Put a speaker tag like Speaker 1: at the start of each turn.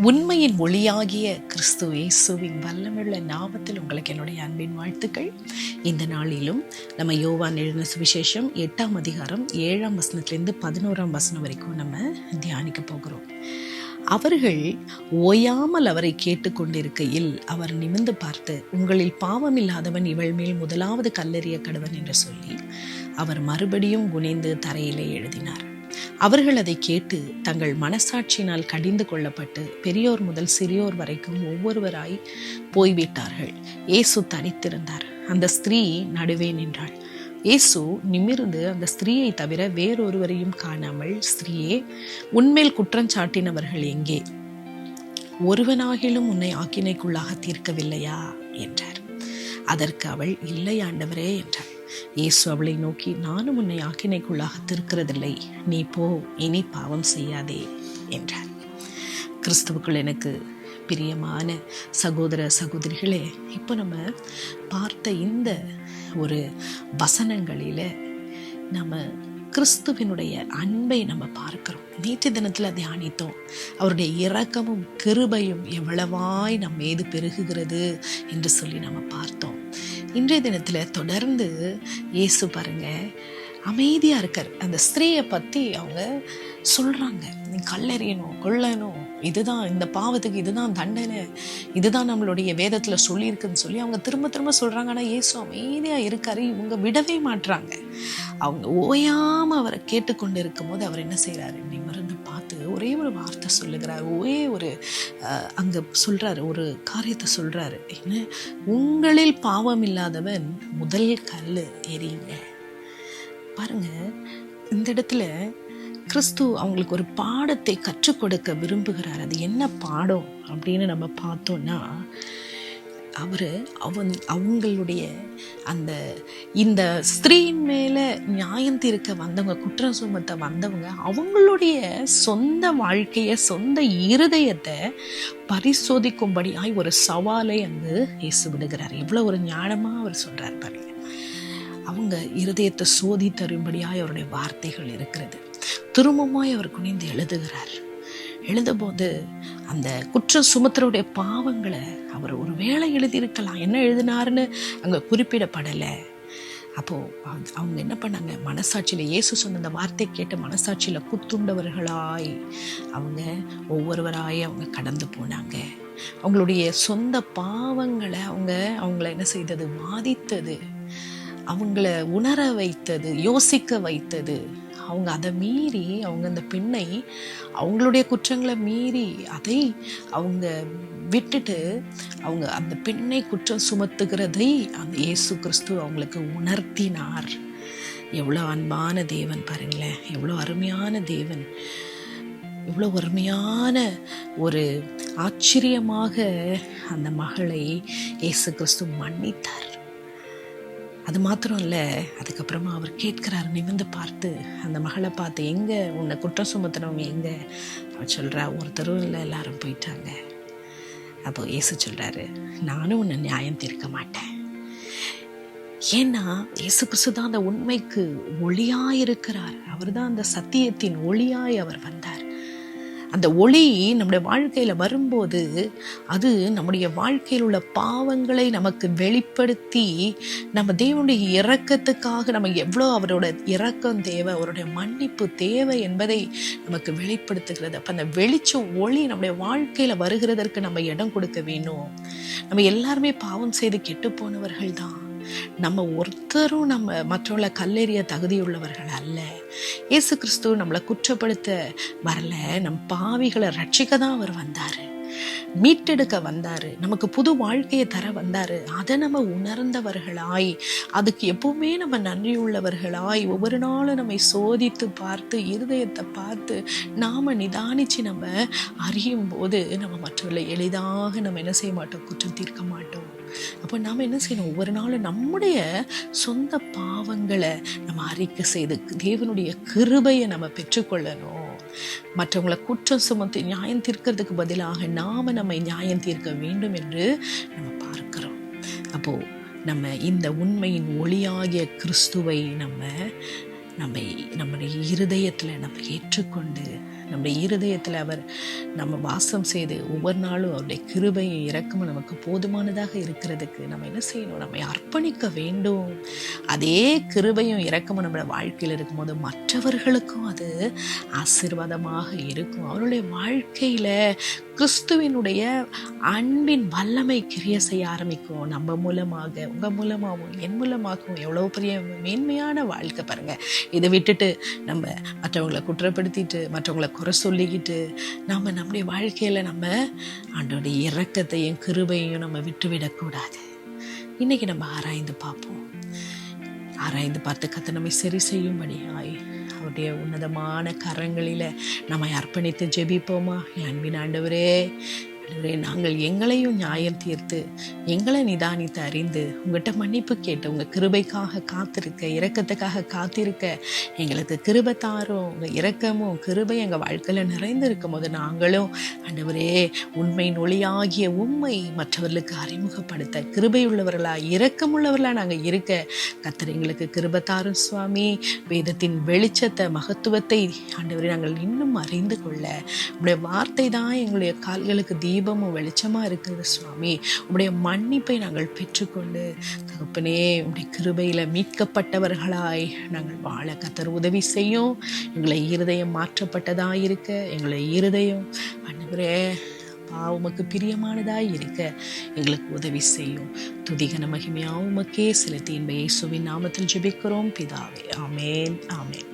Speaker 1: உண்மையின் ஒளியாகிய கிறிஸ்து இயேசுவின் வல்லமையுள்ள நாமத்தில் உங்களுக்கு என்னுடைய அன்பின் வாழ்த்துக்கள். இந்த நாளிலும் நம்ம யோவான் எழுதின சுவிசேஷம் 8ஆம் அதிகாரம் 7ஆம் வசனத்திலிருந்து 11ஆம் வசனம் வரைக்கும் நம்ம தியானிக்க போகிறோம். அவர்கள் ஓயாமல் அவரை கேட்டுக்கொண்டிருக்கையில் அவர் நிமிர்ந்து பார்த்து, உங்களில் பாவம் இல்லாதவன் இவள் மேல் முதலாவது கல்லெறிய கடவன் என்று சொல்லி அவர் மறுபடியும் குனிந்து தரையிலே எழுதினார். அவர்கள் அதை கேட்டு தங்கள் மனசாட்சியினால் கடிந்து கொள்ளப்பட்டு பெரியோர் முதல் சிறியோர் வரைக்கும் ஒவ்வொருவராய் போய்விட்டார்கள். இயேசு தரித்திருந்தார். அந்த ஸ்திரீ நடுவே நின்றாள். இயேசு நிமிர்ந்து அந்த ஸ்திரீயை தவிர வேறொருவரையும் காணாமல், ஸ்திரீயே, உன்மேல் குற்றம் சாட்டினவர்கள் எங்கே? ஒருவனாகிலும் உன்னை ஆக்கினைக்குள்ளாக தீர்க்கவில்லையா என்றார். அதற்கு அவள், இல்லை ஆண்டவரே என்றாள். இயேசு அவளை நோக்கி, நானும் உன்னை ஆக்கினைக்குள்ளாக தீர்க்கிறதில்லை, நீ போ, இனி பாவம் செய்யாதே என்றார். கிறிஸ்துவுக்குள் எனக்கு பிரியமான சகோதர சகோதரிகளே, இப்போ நம்ம பார்த்த இந்த ஒரு வசனங்களில நம்ம கிறிஸ்துவினுடைய அன்பை நம்ம பார்க்கிறோம். நேற்று தினத்தில் தியானித்தோம். அவருடைய இரக்கமும் கிருபையும் எவ்வளவாய் நம்ம மீது பெருகுகிறது என்று சொல்லி நம்ம பார்த்தோம். இன்றைய தினத்தில் தொடர்ந்து இயேசு பாருங்க அமைதியாக இருக்கார். அந்த ஸ்திரீயை பற்றி அவங்க சொல்கிறாங்க, நீ கல்லெறியணும், கொல்லணும், இதுதான் இந்த பாவத்துக்கு இதுதான் தண்டனை, இதுதான் நம்மளுடைய வேதத்தில் சொல்லியிருக்குன்னு சொல்லி அவங்க திரும்ப திரும்ப சொல்கிறாங்க. ஆனால் இயேசு அமைதியாக இருக்காரு. இவங்க விடவே மாட்டுறாங்க. அவங்க ஓயாமல் அவரை கேட்டுக்கொண்டு இருக்கும் போது அவர் என்ன செய்கிறாரு, நிமிர்ந்து பார்த்து ஒரே ஒரு வார்த்தை சொல்லுகிறார். ஒரே ஒரு அங்கே சொல்கிறாரு, ஒரு காரியத்தை சொல்கிறாரு. என்ன, உங்களில் பாவம் இல்லாதவன் முதல் கல் எறியுங்க. பாருங்க, இந்த இடத்துல கிறிஸ்து அவங்களுக்கு ஒரு பாடத்தை கற்றுக் கொடுக்க விரும்புகிறார். அது என்ன பாடம் அப்படின்னு நம்ம பார்த்தோம்னா, அவங்களுடைய அந்த இந்த ஸ்திரீயின் மேலே நியாயம் தீர்க்க வந்தவங்க, குற்றம் சுமத்த வந்தவங்க, அவங்களுடைய சொந்த வாழ்க்கையை, சொந்த இருதயத்தை பரிசோதிக்கும்படியாய் ஒரு சவாலை அங்கு இயேசு விடுகிறார். எவ்வளோ ஒரு ஞானமாக அவர் சொல்கிறார் பாருங்க. அவங்க இருதயத்தை சோதி தரும்படியாய் அவருடைய வார்த்தைகள் இருக்கிறது. திரும்பமாய் அவர் குனிந்து எழுதுகிறார். எழுதும்போது அந்த குற்ற சுமத்தருடைய பாவங்களை அவர் ஒரு வேளை எழுதியிருக்கலாம். என்ன எழுதினாருன்னு அங்கே குறிப்பிடப்படலை. அப்போது அவங்க என்ன பண்ணாங்க, மனசாட்சியில் இயேசு சொன்ன அந்த வார்த்தை கேட்டு மனசாட்சியில் குத்துண்டவர்களாய் அவங்க ஒவ்வொருவராய் அவங்க கடந்து போனாங்க. அவங்களுடைய சொந்த பாவங்களை அவங்கள என்ன செய்தது, பாதித்தது, அவங்கள உணர வைத்தது, யோசிக்க வைத்தது. அவங்க அதை மீறி, அவங்க அந்த பெண்ணை அவங்களுடைய குற்றங்களை மீறி அதை அவங்க விட்டுட்டு அவங்க அந்த பெண்ணை குற்றம் சுமத்துகிறதை அந்த இயேசு கிறிஸ்து அவங்களுக்கு உணர்த்தினார். எவ்வளோ அன்பான தேவன் பாருங்களேன், எவ்வளோ அருமையான தேவன், எவ்வளோ அருமையான ஒரு ஆச்சரியமாக அந்த மகளை இயேசு கிறிஸ்து மன்னித்தார். அது மாத்திரம் இல்லை, அதுக்கப்புறமா அவர் கேட்கிறார், நிமிர்ந்து பார்த்து அந்த மகளை பார்த்து, எங்கே உன்னை குற்றம் சுமத்தினவங்க எங்கே? அவர் சொல்கிறா, ஒருத்தரும் இல்லை, எல்லாரும் போயிட்டாங்க. அப்போது இயேசு சொல்கிறாரு, நானும் உன்னை நியாயம் தீர்க்க மாட்டேன். ஏன்னா இயேசு கிறிஸ்து தான் அந்த உண்மைக்கு ஒளியாய் இருக்கிறார். அவர் தான் அந்த சத்தியத்தின் ஒளியாய் அவர் வந்தார். அந்த ஒளி நம்முடைய வாழ்க்கையில் வரும்போது அது நம்முடைய வாழ்க்கையில் உள்ள பாவங்களை நமக்கு வெளிப்படுத்தி, நம்ம தேவனுடைய இரக்கத்துக்காக நம்ம எவ்வளோ அவரோட இரக்கம் தேவை, அவருடைய மன்னிப்பு தேவை என்பதை நமக்கு வெளிப்படுத்துகிறது. அப்போ அந்த வெளிச்ச ஒளி நம்முடைய வாழ்க்கையில் வருகிறதற்கு நம்ம இடம் கொடுக்க வேணும். நம்ம எல்லாருமே பாவம் செய்து கெட்டு போனவர்கள் தான். நம்ம ஒருத்தரும் நம்ம மற்றவங்களை கல்லெறிய தகுதியுள்ளவர்கள் அல்ல. இயேசு கிறிஸ்து நம்மளை குற்றப்படுத்த வரல, நம் பாவிகளை ரட்சிக்க தான் அவர் வந்தாரு, மீட்டெடுக்க வந்தாரு, நமக்கு புது வாழ்க்கையை தர வந்தாரு. அதை நம்ம உணர்ந்தவர்களாய், அதுக்கு எப்பவுமே நம்ம நன்றியுள்ளவர்களாய், ஒவ்வொரு நாளும் நம்மை சோதித்து பார்த்து, இருதயத்தை பார்த்து நாம நிதானிச்சு நம்ம அறியும் போது நம்ம மற்றவர்களை எளிதாக நம்ம என்ன செய்ய மாட்டோம், குற்றம் தீர்க்க மாட்டோம். அப்போ நாம் என்ன செய்யணும், ஒவ்வொரு நாளும் நம்முடைய சொந்த பாவங்களை நம்ம அறிக்கை செய்து தேவனுடைய கிருபையை நம்ம பெற்றுக்கொள்ளணும். மற்றவங்களை குற்றம் சுமத்தி நியாயம் தீர்க்கிறதுக்கு பதிலாக நாம நம்மை நியாயம் தீர்க்க வேண்டும் என்று நம்ம பார்க்கிறோம். அப்போ நம்ம இந்த உண்மையின் ஒளியாகிய கிறிஸ்துவை நம்முடைய இருதயத்தில் நம்ம ஏற்றுக்கொண்டு, நம்முடைய இருதயத்தில் அவர் நம்ம வாசம் செய்து ஒவ்வொரு நாளும் அவருடைய கிருபையும் இரக்கமும் நமக்கு போதுமானதாக இருக்கிறதுக்கு நம்ம என்ன செய்யணும்? நம்மை அர்ப்பணிக்க வேண்டும். அதே கிருபையும் இரக்கமும் நம்மளோட வாழ்க்கையில் இருக்கும்போது மற்றவர்களுக்கும் அது ஆசீர்வாதமாக இருக்கும். அவருடைய வாழ்க்கையில் கிறிஸ்துவினுடைய அன்பின் வல்லமை கிரியை செய்ய ஆரம்பிக்கும். நம்ம மூலமாக, உங்கள் மூலமாகவும், என் மூலமாகவும் எவ்வளோ பெரிய மேன்மையான வாழ்க்கை பாருங்கள். இதை விட்டுட்டு நம்ம மற்றவங்களை குற்றப்படுத்திட்டு, மற்றவங்களை குறை சொல்லிக்கிட்டு, நம்முடைய வாழ்க்கையில் நம்ம ஆண்டோடைய இரக்கத்தையும் கிருபையும் நம்ம விட்டுவிடக்கூடாது. இன்றைக்கி நம்ம ஆராய்ந்து பார்ப்போம். ஆராய்ந்து பார்த்து கர்த்தர் நம்மை சரி செய்யும்படியாய் அவருடைய உன்னதமான கரங்களில் நம்மை அர்ப்பணித்து ஜெபிப்போமா? என் அன்பின் ஆண்டவரே, நாங்கள் எங்களையும் நியாயம் தீர்த்து, எங்களை நிதானித்து அறிந்து, உங்கள்கிட்ட மன்னிப்பு கேட்டு, உங்கள் கிருபைக்காக காத்திருக்க, இரக்கத்துக்காக காத்திருக்க எங்களுக்கு கிருபை தாரும். உங்கள் இரக்கமும் கிருபை எங்கள் வாழ்க்கையில் நிறைந்திருக்கும் போது நாங்களும் ஆண்டவரே உண்மையின் ஒளியாகிய உண்மை மற்றவர்களுக்கு அறிமுகப்படுத்த கிருபை உள்ளவர்களா, இரக்கமுள்ளவர்களா நாங்கள் இருக்க கர்த்தர் எங்களுக்கு கிருபை தாரும் சுவாமி. வேதத்தின் வெளிச்சத்தை, மகத்துவத்தை ஆண்டவரே நாங்கள் இன்னும் அறிந்து கொள்ள உங்களுடைய வார்த்தை தான் எங்களுடைய கால்களுக்கு தீபமும் வெளிச்சமா இருக்கிறது சுவாமி. உம்முடைய மன்னிப்பை நாங்கள் பெற்றுக்கொண்டு தகப்பனே உம்முடைய கிருபையில மீட்கப்பட்டவர்களாய் நாங்கள் வாழ கர்த்தர் உதவி செய்யும். எங்களை இருதயம் மாற்றப்பட்டதாய் இருக்க, எங்களை இருதயம் ஆண்டவரே உமக்கு பிரியமானதாய் இருக்க எங்களுக்கு உதவி செய்யும். துதிகன மகிமையா உமக்கே செலுத்தி இயேசுவின் நாமத்தில் ஜெபிக்கிறோம் பிதாவே. ஆமேன், ஆமேன்.